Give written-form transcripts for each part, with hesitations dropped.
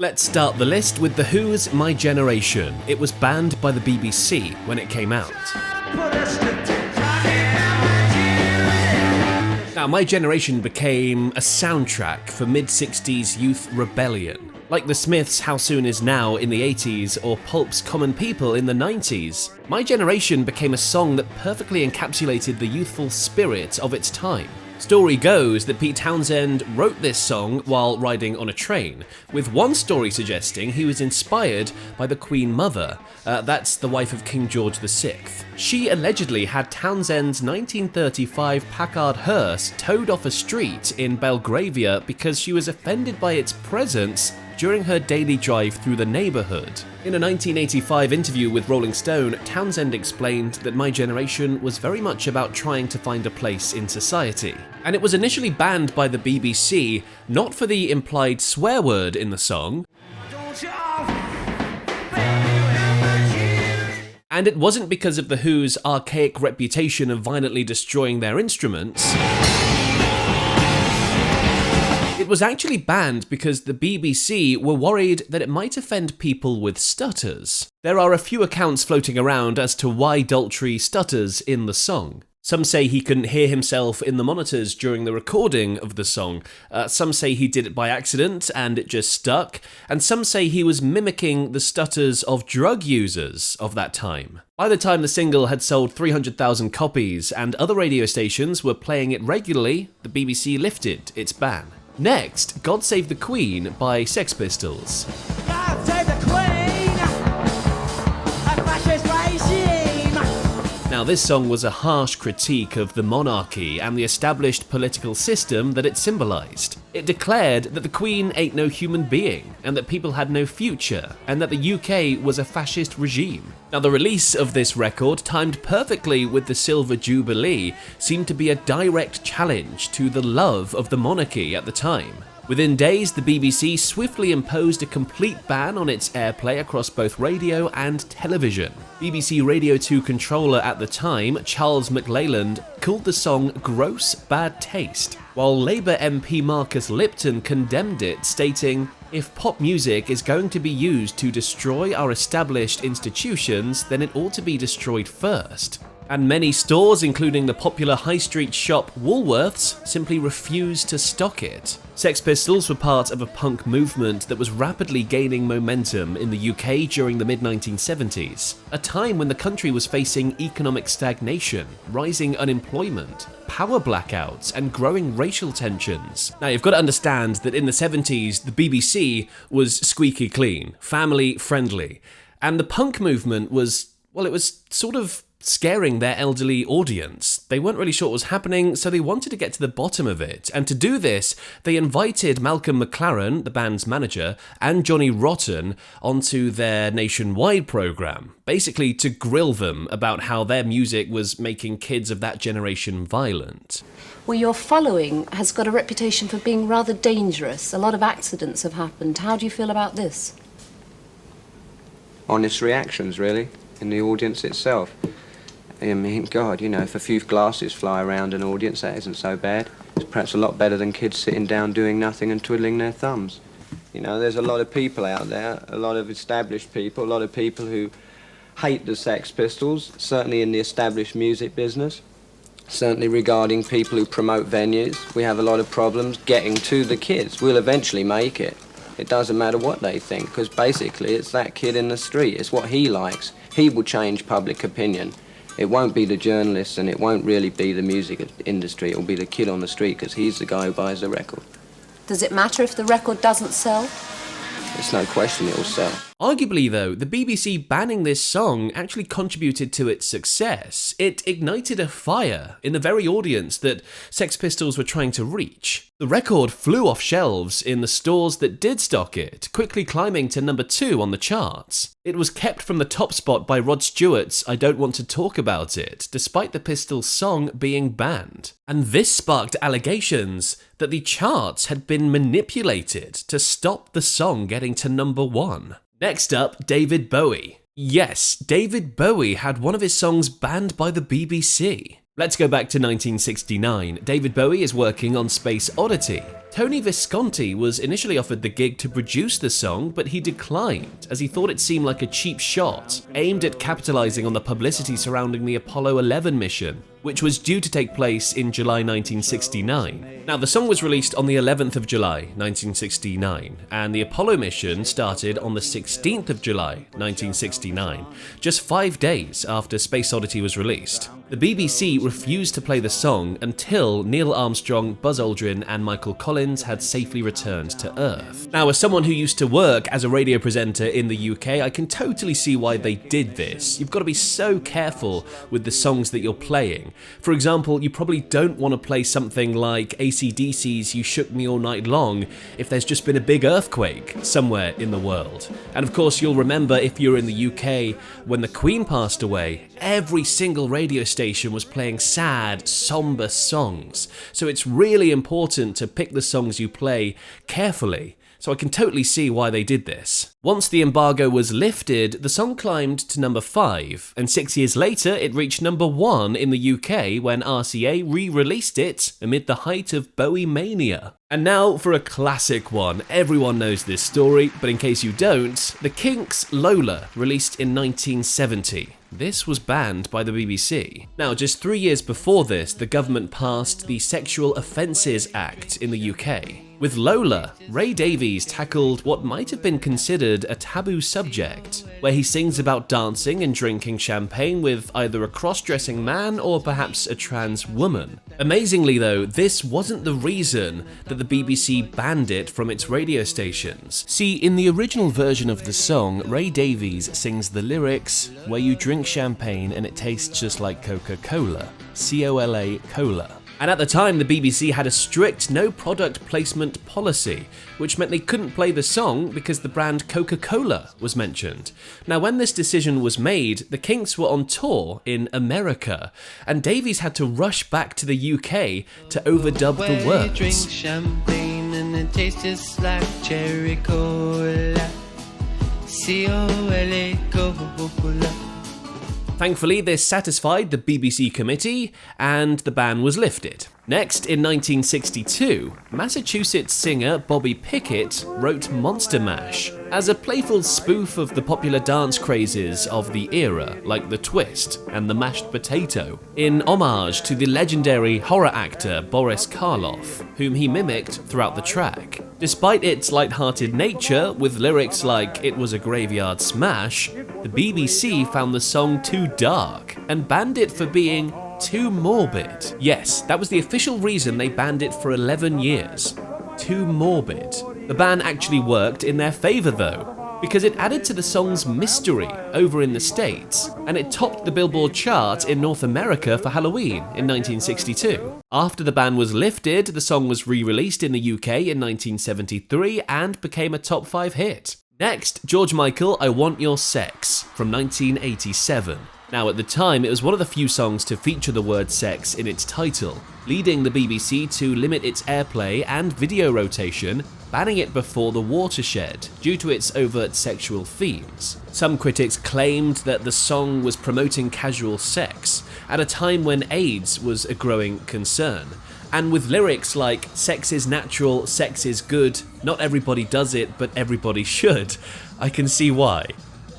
Let's start the list with The Who's My Generation. It was banned by the BBC when it came out. Now, My Generation became a soundtrack for mid-60s youth rebellion. Like the Smiths' How Soon Is Now in the 80s or Pulp's Common People in the 90s, My Generation became a song that perfectly encapsulated the youthful spirit of its time. Story goes that Pete Townshend wrote this song while riding on a train, with one story suggesting he was inspired by the Queen Mother, that's the wife of King George VI. She allegedly had Townshend's 1935 Packard hearse towed off a street in Belgravia because she was offended by its presence during her daily drive through the neighbourhood. In a 1985 interview with Rolling Stone, Townshend explained that My Generation was very much about trying to find a place in society. And it was initially banned by the BBC, not for the implied swear word in the song, and it wasn't because of The Who's archaic reputation of violently destroying their instruments. It was actually banned because the BBC were worried that it might offend people with stutters. There are a few accounts floating around as to why Daltrey stutters in the song. Some say he couldn't hear himself in the monitors during the recording of the song. Some say he did it by accident and it just stuck. And some say he was mimicking the stutters of drug users of that time. By the time the single had sold 300,000 copies and other radio stations were playing it regularly, the BBC lifted its ban. Next, God Save the Queen by Sex Pistols. God save the Queen, a fascist regime. Now, this song was a harsh critique of the monarchy and the established political system that it symbolised. It declared that the Queen ain't no human being, and that people had no future, and that the UK was a fascist regime. Now, the release of this record, timed perfectly with the Silver Jubilee, seemed to be a direct challenge to the love of the monarchy at the time. Within days, the BBC swiftly imposed a complete ban on its airplay across both radio and television. BBC Radio 2 controller at the time, Charles McLeland, called the song gross bad taste, while Labour MP Marcus Lipton condemned it, stating, "If pop music is going to be used to destroy our established institutions, then it ought to be destroyed first." And many stores, including the popular high street shop Woolworths, simply refused to stock it. Sex Pistols were part of a punk movement that was rapidly gaining momentum in the UK during the mid-1970s, a time when the country was facing economic stagnation, rising unemployment, power blackouts, and growing racial tensions. Now, you've got to understand that in the 70s, the BBC was squeaky clean, family friendly, and the punk movement was, well, it was sort of scaring their elderly audience. They weren't really sure what was happening, so they wanted to get to the bottom of it. And to do this, they invited Malcolm McLaren, the band's manager, and Johnny Rotten onto their nationwide programme, basically to grill them about how their music was making kids of that generation violent. Well, your following has got a reputation for being rather dangerous. A lot of accidents have happened. How do you feel about this? Honest reactions, really, in the audience itself. I mean, God, you know, if a few glasses fly around an audience, that isn't so bad. It's perhaps a lot better than kids sitting down doing nothing and twiddling their thumbs. You know, there's a lot of people out there, a lot of established people, a lot of people who hate the Sex Pistols, certainly in the established music business, certainly regarding people who promote venues. We have a lot of problems getting to the kids. We'll eventually make it. It doesn't matter what they think, because basically it's that kid in the street. It's what he likes. He will change public opinion. It won't be the journalists, and it won't really be the music industry. It'll be the kid on the street, because he's the guy who buys the record. Does it matter if the record doesn't sell? There's no question it'll sell. Arguably, though, the BBC banning this song actually contributed to its success. It ignited a fire in the very audience that Sex Pistols were trying to reach. The record flew off shelves in the stores that did stock it, quickly climbing to number 2 on the charts. It was kept from the top spot by Rod Stewart's I Don't Want to Talk About It, despite the Pistols' song being banned. And this sparked allegations that the charts had been manipulated to stop the song getting to number 1. Next up, David Bowie. Yes, David Bowie had one of his songs banned by the BBC. Let's go back to 1969. David Bowie is working on Space Oddity. Tony Visconti was initially offered the gig to produce the song, but he declined as he thought it seemed like a cheap shot, aimed at capitalizing on the publicity surrounding the Apollo 11 mission, which was due to take place in July 1969. Now, the song was released on the 11th of July, 1969, and the Apollo mission started on the 16th of July, 1969, just 5 days after Space Oddity was released. The BBC refused to play the song until Neil Armstrong, Buzz Aldrin, and Michael Collins had safely returned to Earth. Now, as someone who used to work as a radio presenter in the UK, I can totally see why they did this. You've got to be so careful with the songs that you're playing. For example, you probably don't want to play something like AC/DC's You Shook Me All Night Long if there's just been a big earthquake somewhere in the world. And of course, you'll remember if you're in the UK, when the Queen passed away, every single radio station was playing sad, somber songs. So it's really important to pick the songs you play carefully. So I can totally see why they did this. Once the embargo was lifted, the song climbed to number 5, and 6 years later it reached number 1 in the UK when RCA re-released it amid the height of Bowie mania. And now for a classic one. Everyone knows this story, but in case you don't, the Kinks' Lola, released in 1970. This was banned by the BBC. Now, just 3 years before this, the government passed the Sexual Offences Act in the UK. With Lola, Ray Davies tackled what might have been considered a taboo subject, where he sings about dancing and drinking champagne with either a cross-dressing man or perhaps a trans woman. Amazingly though, this wasn't the reason that the BBC banned it from its radio stations. See, in the original version of the song, Ray Davies sings the lyrics, "Where you drink champagne and it tastes just like Coca-Cola, C-O-L-A, cola." And at the time, the BBC had a strict no product placement policy, which meant they couldn't play the song because the brand Coca-Cola was mentioned. Now, when this decision was made, the Kinks were on tour in America, and Davies had to rush back to the UK to overdub the words. Drink champagne and it tastes just like cherry cola, C-O-L-A, Coca-Cola. Thankfully, this satisfied the BBC committee, and the ban was lifted. Next, in 1962, Massachusetts singer Bobby Pickett wrote Monstermash as a playful spoof of the popular dance crazes of the era, like the twist and the mashed potato, in homage to the legendary horror actor Boris Karloff, whom he mimicked throughout the track. Despite its light-hearted nature, with lyrics like "It was a graveyard smash," the BBC found the song too dark and banned it for being too morbid. Yes, that was the official reason they banned it for 11 years. Too morbid. The ban actually worked in their favour though, because it added to the song's mystery over in the States, and it topped the Billboard chart in North America for Halloween in 1962. After the ban was lifted, the song was re-released in the UK in 1973 and became a top 5 hit. Next, George Michael, I Want Your Sex, from 1987. Now, at the time, it was one of the few songs to feature the word sex in its title, leading the BBC to limit its airplay and video rotation, banning it before the watershed due to its overt sexual themes. Some critics claimed that the song was promoting casual sex at a time when AIDS was a growing concern. And with lyrics like "sex is natural, sex is good, not everybody does it, but everybody should," I can see why.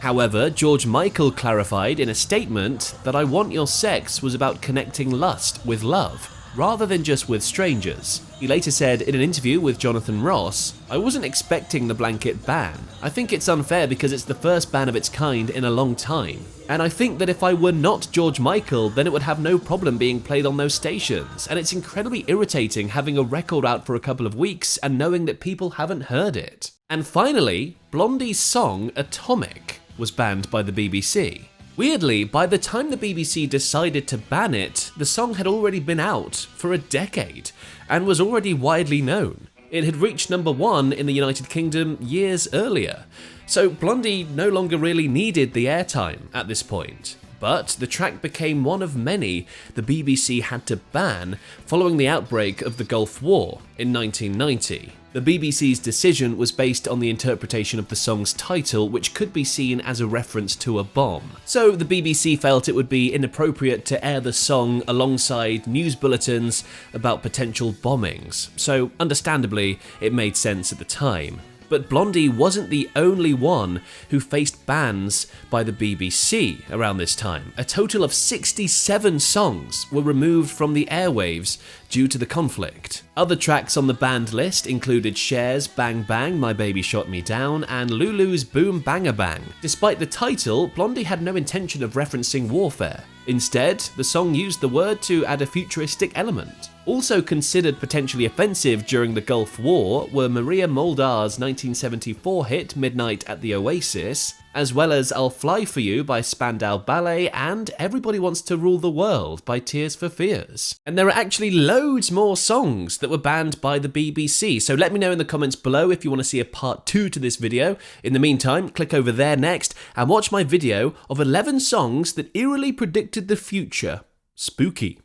However, George Michael clarified in a statement that I Want Your Sex was about connecting lust with love, rather than just with strangers. He later said in an interview with Jonathan Ross, "I wasn't expecting the blanket ban. I think it's unfair because it's the first ban of its kind in a long time. And I think that if I were not George Michael, then it would have no problem being played on those stations. And it's incredibly irritating having a record out for a couple of weeks and knowing that people haven't heard it." And finally, Blondie's song Atomic was banned by the BBC. Weirdly, by the time the BBC decided to ban it, the song had already been out for a decade and was already widely known. It had reached number 1 in the United Kingdom years earlier, so Blondie no longer really needed the airtime at this point. But the track became one of many the BBC had to ban following the outbreak of the Gulf War in 1990. The BBC's decision was based on the interpretation of the song's title, which could be seen as a reference to a bomb. So the BBC felt it would be inappropriate to air the song alongside news bulletins about potential bombings. So understandably, it made sense at the time. But Blondie wasn't the only one who faced bans by the BBC around this time. A total of 67 songs were removed from the airwaves due to the conflict. Other tracks on the banned list included Cher's Bang Bang, My Baby Shot Me Down, and Lulu's Boom Banga Bang. Despite the title, Blondie had no intention of referencing warfare. Instead, the song used the word to add a futuristic element. Also considered potentially offensive during the Gulf War were Maria Muldaur's 1974 hit Midnight at the Oasis, as well as I'll Fly For You by Spandau Ballet and Everybody Wants to Rule the World by Tears for Fears. And there are actually loads more songs that were banned by the BBC, so let me know in the comments below if you want to see a part 2 to this video. In the meantime, click over there next and watch my video of 11 songs that eerily predicted the future. Spooky.